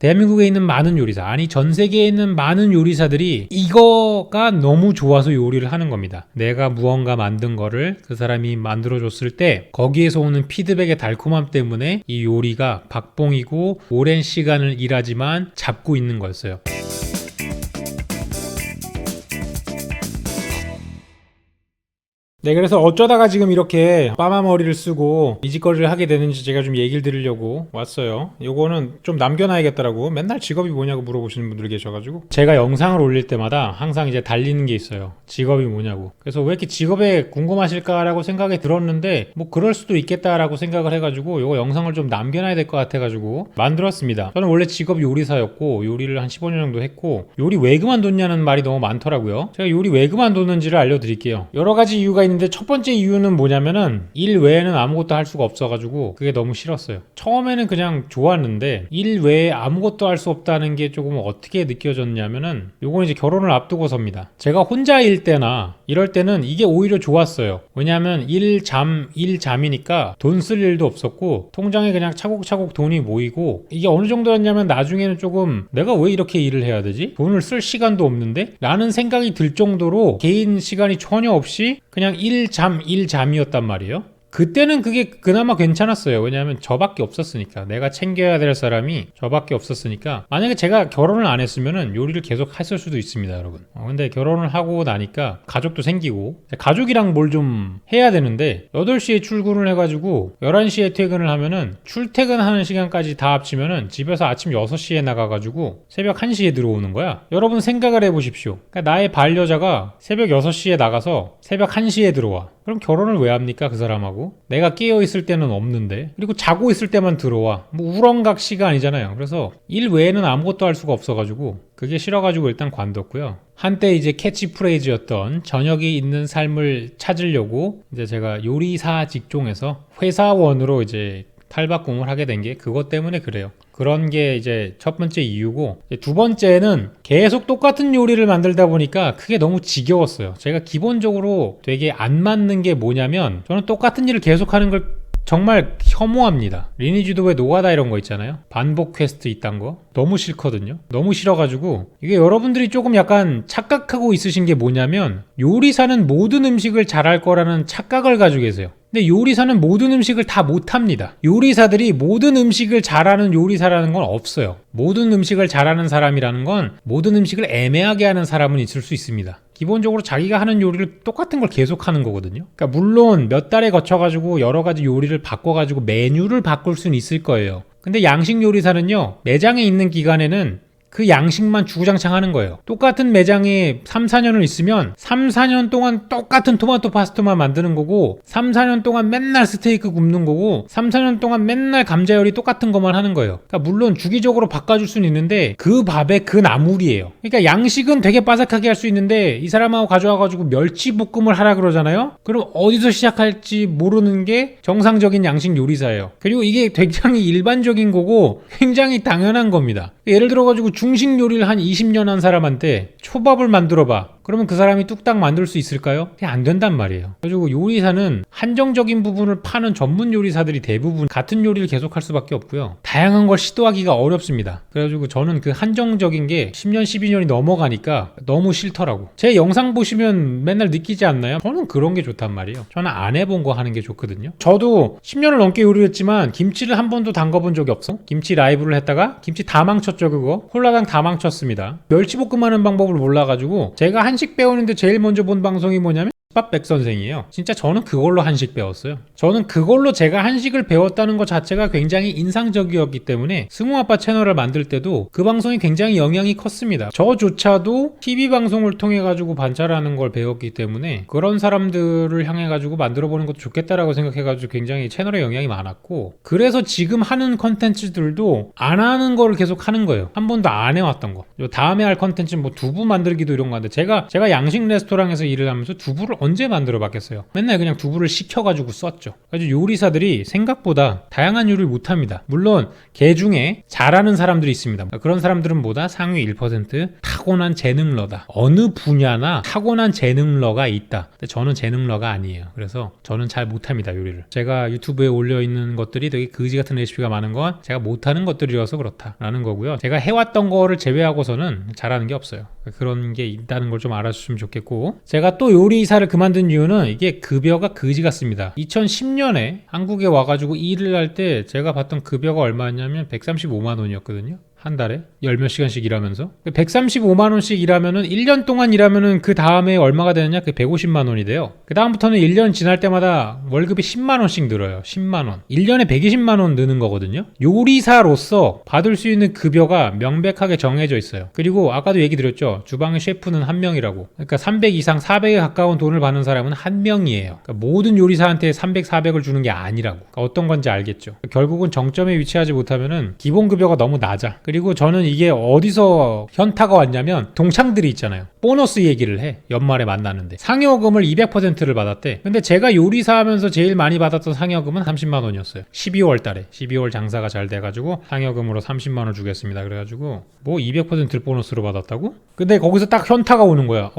대한민국에 있는 많은 요리사, 아니 전 세계에 있는 많은 요리사들이 이거가 너무 좋아서 요리를 하는 겁니다. 내가 무언가 만든 거를 그 사람이 만들어줬을 때 거기에서 오는 피드백의 달콤함 때문에 이 요리가 박봉이고 오랜 시간을 일하지만 잡고 있는 거였어요. 네, 그래서 어쩌다가 지금 이렇게 빠마머리를 쓰고 이직거리를 하게 되는지 제가 좀 얘기를 드리려고 왔어요. 요거는 좀 남겨놔야겠더라고. 맨날 직업이 뭐냐고 물어보시는 분들이 계셔가지고 제가 영상을 올릴 때마다 항상 이제 달리는 게 있어요. 직업이 뭐냐고. 그래서 왜 이렇게 직업에 궁금하실까라고 생각이 들었는데 뭐 그럴 수도 있겠다라고 생각을 해가지고 요거 영상을 좀 남겨놔야 될 것 같아가지고 만들었습니다. 저는 원래 직업이 요리사였고 요리를 한 15년 정도 했고 요리 왜 그만뒀냐는 말이 너무 많더라고요. 제가 요리 왜 그만뒀는지를 알려드릴게요. 여러 가지 이유가 있는데 첫 번째 이유는 뭐냐면은 일 외에는 아무것도 할 수가 없어가지고 그게 너무 싫었어요. 처음에는 그냥 좋았는데 일 외에 아무것도 할 수 없다는 게 조금 어떻게 느껴졌냐면은 요건 이제 결혼을 앞두고서입니다. 제가 혼자일 때나 이럴 때는 이게 오히려 좋았어요. 왜냐하면 일잠이니까 돈 쓸 일도 없었고 통장에 그냥 차곡차곡 돈이 모이고 이게 어느 정도였냐면 나중에는 조금 내가 왜 이렇게 일을 해야 되지? 돈을 쓸 시간도 없는데? 라는 생각이 들 정도로 개인 시간이 전혀 없이 그냥 일잠이었단 말이에요. 그때는 그게 그나마 괜찮았어요. 왜냐하면 저밖에 없었으니까. 내가 챙겨야 될 사람이 저밖에 없었으니까. 만약에 제가 결혼을 안 했으면은 요리를 계속 했을 수도 있습니다, 여러분. 근데 결혼을 하고 나니까 가족도 생기고 가족이랑 뭘 좀 해야 되는데 8시에 출근을 해가지고 11시에 퇴근을 하면은 출퇴근하는 시간까지 다 합치면은 집에서 아침 6시에 나가가지고 새벽 1시에 들어오는 거야. 여러분 생각을 해보십시오. 그러니까 나의 반려자가 새벽 6시에 나가서 새벽 1시에 들어와. 그럼 결혼을 왜 합니까? 그 사람하고. 내가 깨어있을 때는 없는데. 그리고 자고 있을 때만 들어와. 뭐 우렁각시가 아니잖아요. 그래서 일 외에는 아무것도 할 수가 없어가지고 그게 싫어가지고 일단 관뒀고요. 한때 이제 캐치프레이즈였던 저녁이 있는 삶을 찾으려고 이제 제가 요리사 직종에서 회사원으로 이제 탈바꿈을 하게 된 게 그것 때문에 그래요. 그런 게 이제 첫 번째 이유고, 두 번째는 계속 똑같은 요리를 만들다 보니까 그게 너무 지겨웠어요. 제가 기본적으로 되게 안 맞는 게 뭐냐면 저는 똑같은 일을 계속하는 걸 정말 혐오합니다. 리니지도 왜 노가다 이런 거 있잖아요. 반복 퀘스트 이딴 거 너무 싫거든요. 너무 싫어가지고 이게 여러분들이 조금 약간 착각하고 있으신 게 뭐냐면 요리사는 모든 음식을 잘할 거라는 착각을 가지고 계세요. 근데 요리사는 모든 음식을 다 못합니다. 요리사들이 모든 음식을 잘하는 요리사라는 건 없어요. 모든 음식을 잘하는 사람이라는 건 모든 음식을 애매하게 하는 사람은 있을 수 있습니다. 기본적으로 자기가 하는 요리를 똑같은 걸 계속 하는 거거든요. 그러니까 물론 몇 달에 거쳐가지고 여러 가지 요리를 바꿔가지고 메뉴를 바꿀 수는 있을 거예요. 근데 양식 요리사는요, 매장에 있는 기간에는 그 양식만 주구장창 하는 거예요. 똑같은 매장에 3, 4년을 있으면 3, 4년 동안 똑같은 토마토 파스타만 만드는 거고 3, 4년 동안 맨날 스테이크 굽는 거고 3, 4년 동안 맨날 감자 요리 똑같은 것만 하는 거예요. 그러니까 물론 주기적으로 바꿔줄 수는 있는데 그 밥에 그 나물이에요. 그러니까 양식은 되게 바삭하게 할 수 있는데 이 사람하고 가져와가지고 멸치볶음을 하라 그러잖아요. 그럼 어디서 시작할지 모르는 게 정상적인 양식 요리사예요. 그리고 이게 굉장히 일반적인 거고 굉장히 당연한 겁니다. 예를 들어가지고 중식 요리를 한 20년 한 사람한테 초밥을 만들어봐. 그러면 그 사람이 뚝딱 만들 수 있을까요? 그게 안 된단 말이에요. 그래가지고 요리사는 한정적인 부분을 파는 전문 요리사들이 대부분 같은 요리를 계속할 수밖에 없고요. 다양한 걸 시도하기가 어렵습니다. 그래가지고 저는 그 한정적인 게 10년, 12년이 넘어가니까 너무 싫더라고. 제 영상 보시면 맨날 느끼지 않나요? 저는 그런 게 좋단 말이에요. 저는 안 해본 거 하는 게 좋거든요. 저도 10년을 넘게 요리를 했지만 김치를 한 번도 담가본 적이 없어. 김치 라이브를 했다가 김치 다 망쳤죠, 그거. 홀라당 다 망쳤습니다. 멸치볶음 하는 방법을 몰라가지고 제가 한식 배우는데 제일 먼저 본 방송이 뭐냐면 밥 선생이에요. 진짜 저는 그걸로 한식 배웠어요. 저는 그걸로 제가 한식을 배웠다는 것 자체가 굉장히 인상적이었기 때문에 승우아빠 채널을 만들 때도 그 방송이 굉장히 영향이 컸습니다. 저조차도 TV 방송을 통해 가지고 반찬하는 걸 배웠기 때문에 그런 사람들을 향해 가지고 만들어보는 것도 좋겠다라고 생각해 가지고 굉장히 채널에 영향이 많았고, 그래서 지금 하는 컨텐츠들도 안 하는 거를 계속 하는 거예요. 한 번도 안 해왔던 거. 다음에 할 컨텐츠는 뭐 두부 만들기도 이런 거 하는데 제가 양식 레스토랑에서 일을 하면서 두부를 언제 만들어 봤겠어요. 맨날 그냥 두부를 식혀가지고 썼죠. 아주 요리사들이 생각보다 다양한 요리를 못합니다. 물론 개 중에 잘하는 사람들이 있습니다. 그런 사람들은 뭐다? 상위 1% 타고난 재능러다. 어느 분야나 타고난 재능러가 있다. 근데 저는 재능러가 아니에요. 그래서 저는 잘 못합니다, 요리를. 제가 유튜브에 올려있는 것들이 되게 그지 같은 레시피가 많은 건 제가 못하는 것들이어서 그렇다라는 거고요. 제가 해왔던 거를 제외하고서는 잘하는 게 없어요. 그런 게 있다는 걸 좀 알아주시면 좋겠고, 제가 또 요리사를 그만둔 이유는 이게 급여가 그지 같습니다. 2010년에 한국에 와가지고 일을 할 때 제가 봤던 급여가 얼마였냐면 135만 원이었거든요. 한 달에 10몇 시간씩 일하면서 135만 원씩 일하면은 1년 동안 일하면은 그 다음에 얼마가 되느냐? 그 150만 원이 돼요. 그 다음부터는 1년 지날 때마다 월급이 10만 원씩 늘어요. 10만 원. 1년에 120만 원 느는 거거든요. 요리사로서 받을 수 있는 급여가 명백하게 정해져 있어요. 그리고 아까도 얘기 드렸죠. 주방의 셰프는 한 명이라고. 그러니까 300 이상 400에 가까운 돈을 받는 사람은 한 명이에요. 그러니까 모든 요리사한테 300, 400을 주는 게 아니라고. 그러니까 어떤 건지 알겠죠. 결국은 정점에 위치하지 못하면은 기본 급여가 너무 낮아. 그리고 저는 이게 어디서 현타가 왔냐면 동창들이 있잖아요. 보너스 얘기를 해. 연말에 만나는데 상여금을 200%를 받았대. 근데 제가 요리사 하면서 제일 많이 받았던 상여금은 30만 원이었어요. 12월 달에 12월 장사가 잘 돼가지고 상여금으로 30만 원 주겠습니다. 그래가지고 뭐 200%를 보너스로 받았다고? 근데 거기서 딱 현타가 오는 거야.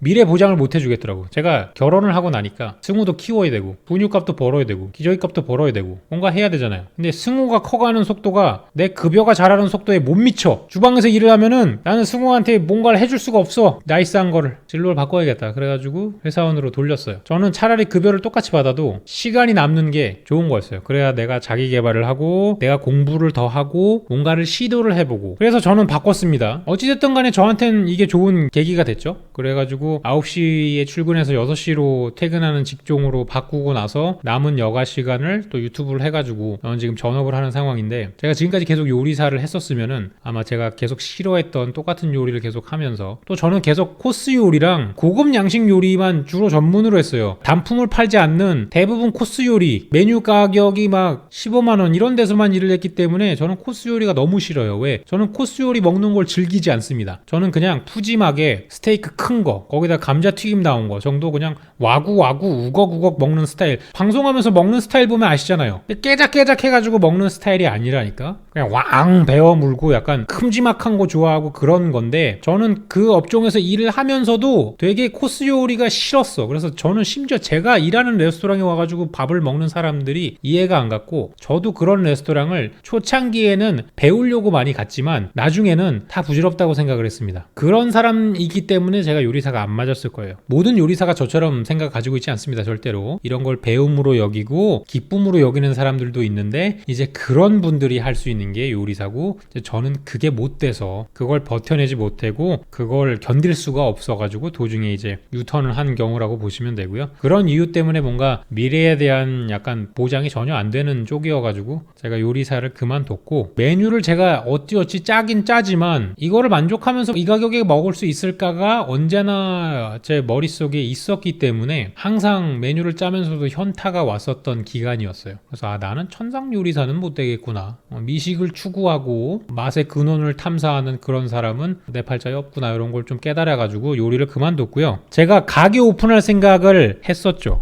미래 보장을 못 해주겠더라고. 제가 결혼을 하고 나니까 승우도 키워야 되고 분유값도 벌어야 되고 기저귀값도 벌어야 되고 뭔가 해야 되잖아요. 근데 승우가 커가는 속도가 내 급여가 자라는 속도에 못 미쳐. 주방에서 일을 하면은 나는 승우한테 뭔가를 해줄 수가 없어. 나이스한 거를. 진로를 바꿔야겠다. 그래가지고 회사원으로 돌렸어요. 저는 차라리 급여를 똑같이 받아도 시간이 남는 게 좋은 거였어요. 그래야 내가 자기 개발을 하고 내가 공부를 더 하고 뭔가를 시도를 해보고. 그래서 저는 바꿨습니다. 어찌됐든 간에 저한테는 이게 좋은 계기가 됐죠. 그래가지고 9시에 출근해서 6시로 퇴근하는 직종으로 바꾸고 나서 남은 여가 시간을 또 유튜브를 해가지고 저는 지금 전업을 하는 상황인데, 제가 지금까지 계속 요리사를 했었으면은 아마 제가 계속 싫어했던 똑같은 요리를 계속 하면서, 또 저는 계속 코스 요리랑 고급 양식 요리만 주로 전문으로 했어요. 단품을 팔지 않는 대부분 코스 요리, 메뉴 가격이 막 15만 원 이런 데서만 일을 했기 때문에 저는 코스 요리가 너무 싫어요. 왜? 저는 코스 요리 먹는 걸 즐기지 않습니다. 저는 그냥 푸짐하게 스테이크 큰 거, 거기다 감자튀김 나온 거 정도 그냥 와구와구 우걱우걱 먹는 스타일. 방송하면서 먹는 스타일 보면 아시잖아요. 깨작깨작 해가지고 먹는 스타일이 아니라니까. 그냥 왕 베어 물고 약간 큼지막한 거 좋아하고 그런 건데, 저는 그 업종에서 일을 하면서도 되게 코스 요리가 싫었어. 그래서 저는 심지어 제가 일하는 레스토랑에 와가지고 밥을 먹는 사람들이 이해가 안 갔고, 저도 그런 레스토랑을 초창기에는 배우려고 많이 갔지만 나중에는 다 부질없다고 생각을 했습니다. 그런 사람이기 때문에 제가 요리사가 안 맞았을 거예요. 모든 요리사가 저처럼 생각 가지고 있지 않습니다. 절대로. 이런 걸 배움으로 여기고 기쁨으로 여기는 사람들도 있는데, 이제 그런 분들이 할 수 있는 게 요리사고, 저는 그게 못 돼서 그걸 버텨내지 못하고 그걸 견딜 수가 없어가지고 도중에 이제 유턴을 한 경우라고 보시면 되고요. 그런 이유 때문에 뭔가 미래에 대한 약간 보장이 전혀 안 되는 쪽이어가지고 제가 요리사를 그만뒀고, 메뉴를 제가 어찌어찌 짜긴 짜지만 이거를 만족하면서 이 가격에 먹을 수 있을까가 언제나 제 머릿속에 있었기 때문에 항상 메뉴를 짜면서도 현타가 왔었던 기간이었어요. 그래서 나는 천상 요리사는 못 되겠구나. 미식을 추구하고 맛의 근원을 탐사하는 그런 사람은 내 팔자에 없구나. 이런 걸 좀 깨달아가지고 요리를 그만뒀고요. 제가 가게 오픈할 생각을 했었죠.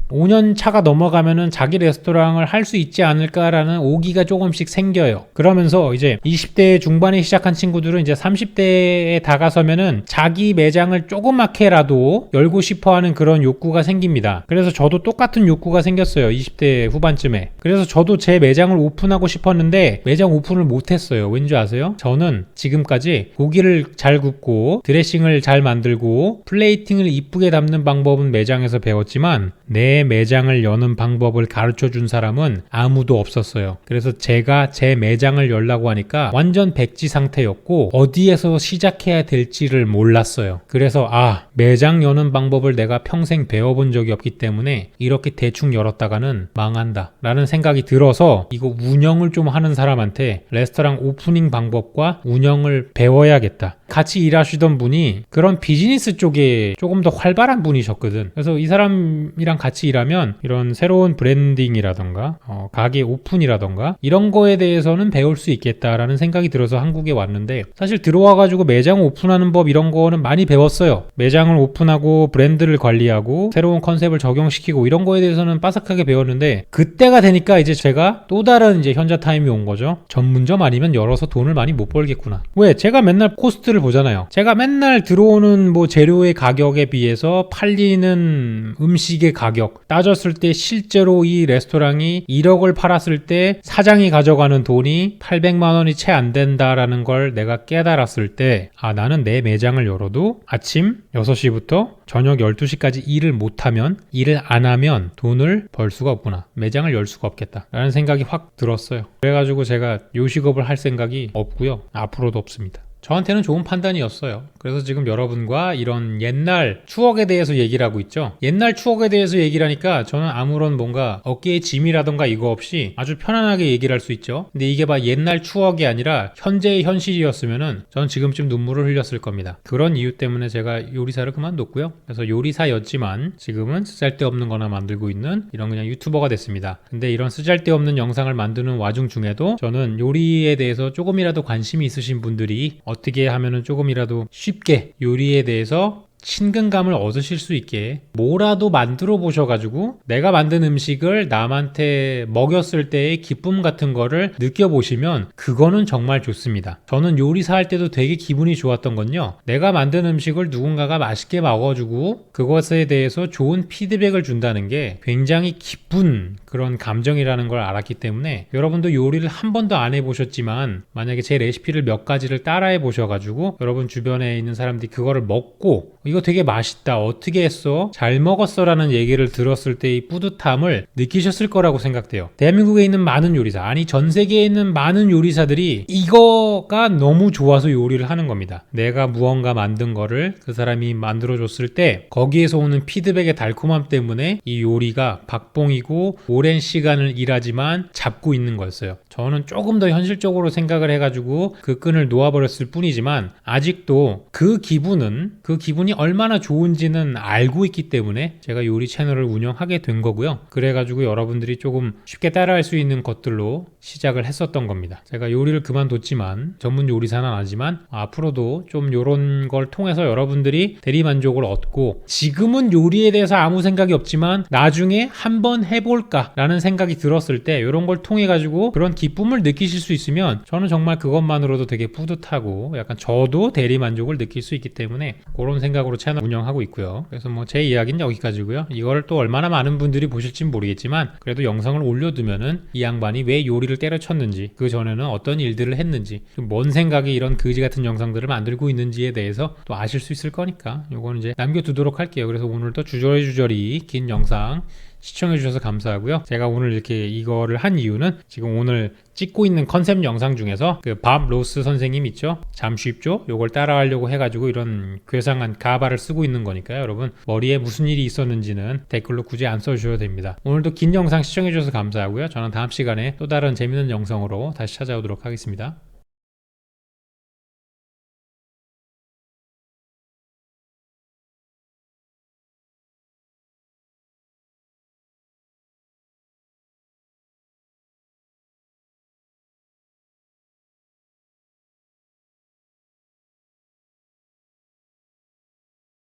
5년 차가 넘어가면은 자기 레스토랑을 할 수 있지 않을까라는 오기가 조금씩 생겨요. 그러면서 이제 20대 중반에 시작한 친구들은 이제 30대에 다가서면은 자기 매장을 조그맣게라도 열고 싶어 하는 그런 욕구가 생깁니다. 그래서 저도 똑같은 욕구가 생겼어요. 20대 후반쯤에. 그래서 저도 제 매장을 오픈하고 싶었는데 매장 오픈을 못했어요. 왠지 아세요? 저는 지금까지 고기를 잘 굽고 드레싱을 잘 만들고 플레이팅을 이쁘게 담는 방법은 매장에서 배웠지만 내 매장을 여는 방법을 가르쳐준 사람은 아무도 없었어요. 그래서 제가 제 매장을 열라고 하니까 완전 백지 상태였고 어디에서 시작해야 될지를 몰랐어요. 그래서 매장 여는 방법을 내가 평생 배워본 적이 없기 때문에 이렇게 대충 열었다가는 망한다 라는 생각이 들어서 이거 운영을 좀 하는 사람한테 레스토랑 오프닝 방법과 운영을 배워야겠다. 같이 일하시던 분이 그런 비즈니스 쪽에 조금 더 활발한 분이셨거든. 그래서 이 사람이랑 같이 일하면 이런 새로운 브랜딩이라던가 가게 오픈이라던가 이런 거에 대해서는 배울 수 있겠다라는 생각이 들어서 한국에 왔는데, 사실 들어와가지고 매장 오픈하는 법 이런 거는 많이 배웠어요. 매장을 오픈하고 브랜드를 관리하고 새로운 컨셉을 적용시키고 이런 거에 대해서는 빠삭하게 배웠는데, 그때가 되니까 이제 제가 또 다른 이제 현자 타임이 온 거죠. 전문점 아니면 열어서 돈을 많이 못 벌겠구나. 왜? 제가 맨날 코스트를 보잖아요. 제가 맨날 들어오는 뭐 재료의 가격에 비해서 팔리는 음식의 가격 따졌을 때 실제로 이 레스토랑이 1억을 팔았을 때 사장이 가져가는 돈이 800만 원이 채 안 된다라는 걸 내가 깨달았을 때, 나는 내 매장을 열어도 아침 6시부터 저녁 12시까지 일을 못하면, 일을 안 하면 돈을 벌 수가 없구나. 매장을 열 수가 없겠다 라는 생각이 확 들었어요. 그래가지고 제가 요식업을 할 생각이 없고요. 앞으로도 없습니다. 저한테는 좋은 판단이었어요. 그래서 지금 여러분과 이런 옛날 추억에 대해서 얘기를 하고 있죠. 옛날 추억에 대해서 얘기를 하니까 저는 아무런 뭔가 어깨에 짐이라던가 이거 없이 아주 편안하게 얘기를 할 수 있죠. 근데 이게 옛날 추억이 아니라 현재의 현실이었으면은 저는 지금쯤 눈물을 흘렸을 겁니다. 그런 이유 때문에 제가 요리사를 그만뒀고요. 그래서 요리사였지만 지금은 쓰잘데없는 거나 만들고 있는 이런 그냥 유튜버가 됐습니다. 근데 이런 쓰잘데없는 영상을 만드는 와중 중에도 저는 요리에 대해서 조금이라도 관심이 있으신 분들이 어떻게 하면은 조금이라도 쉽게 요리에 대해서 친근감을 얻으실 수 있게 뭐라도 만들어 보셔가지고 내가 만든 음식을 남한테 먹였을 때의 기쁨 같은 거를 느껴보시면 그거는 정말 좋습니다. 저는 요리사 할 때도 되게 기분이 좋았던 건요, 내가 만든 음식을 누군가가 맛있게 먹어주고 그것에 대해서 좋은 피드백을 준다는 게 굉장히 기쁜 그런 감정이라는 걸 알았기 때문에, 여러분도 요리를 한 번도 안 해보셨지만 만약에 제 레시피를 몇 가지를 따라해 보셔가지고 여러분 주변에 있는 사람들이 그거를 먹고 이거 되게 맛있다, 어떻게 했어, 잘 먹었어 라는 얘기를 들었을 때의 뿌듯함을 느끼셨을 거라고 생각돼요. 대한민국에 있는 많은 요리사, 아니 전 세계에 있는 많은 요리사들이 이거가 너무 좋아서 요리를 하는 겁니다. 내가 무언가 만든 거를 그 사람이 만들어줬을 때 거기에서 오는 피드백의 달콤함 때문에 이 요리가 박봉이고 오랜 시간을 일하지만 잡고 있는 거였어요. 저는 조금 더 현실적으로 생각을 해가지고 그 끈을 놓아버렸을 뿐이지만 아직도 그 기분이 얼마나 좋은지는 알고 있기 때문에 제가 요리 채널을 운영하게 된 거고요. 그래가지고 여러분들이 조금 쉽게 따라할 수 있는 것들로 시작을 했었던 겁니다. 제가 요리를 그만뒀지만, 전문 요리사는 아니지만 앞으로도 좀 요런 걸 통해서 여러분들이 대리만족을 얻고, 지금은 요리에 대해서 아무 생각이 없지만 나중에 한번 해볼까 라는 생각이 들었을 때 요런 걸 통해 가지고 그런 기쁨을 느끼실 수 있으면 저는 정말 그것만으로도 되게 뿌듯하고 약간 저도 대리만족을 느낄 수 있기 때문에 그런 생각으로 채널 운영하고 있고요. 그래서 뭐 제 이야기는 여기까지고요. 이걸 또 얼마나 많은 분들이 보실진 모르겠지만 그래도 영상을 올려두면은 이 양반이 왜 요리를 때려쳤는지, 그 전에는 어떤 일들을 했는지, 뭔 생각이 이런 거지 같은 영상들을 만들고 있는지에 대해서 또 아실 수 있을 거니까 요거는 이제 남겨두도록 할게요. 그래서 오늘도 주저리 긴 영상 시청해주셔서 감사하고요. 제가 오늘 이렇게 이거를 한 이유는 지금 오늘 찍고 있는 컨셉 영상 중에서 그 밥 로스 선생님 있죠? 잠 쉽죠? 요걸 따라하려고 해가지고 이런 괴상한 가발을 쓰고 있는 거니까요. 여러분 머리에 무슨 일이 있었는지는 댓글로 굳이 안 써주셔도 됩니다. 오늘도 긴 영상 시청해주셔서 감사하고요. 저는 다음 시간에 또 다른 재밌는 영상으로 다시 찾아오도록 하겠습니다.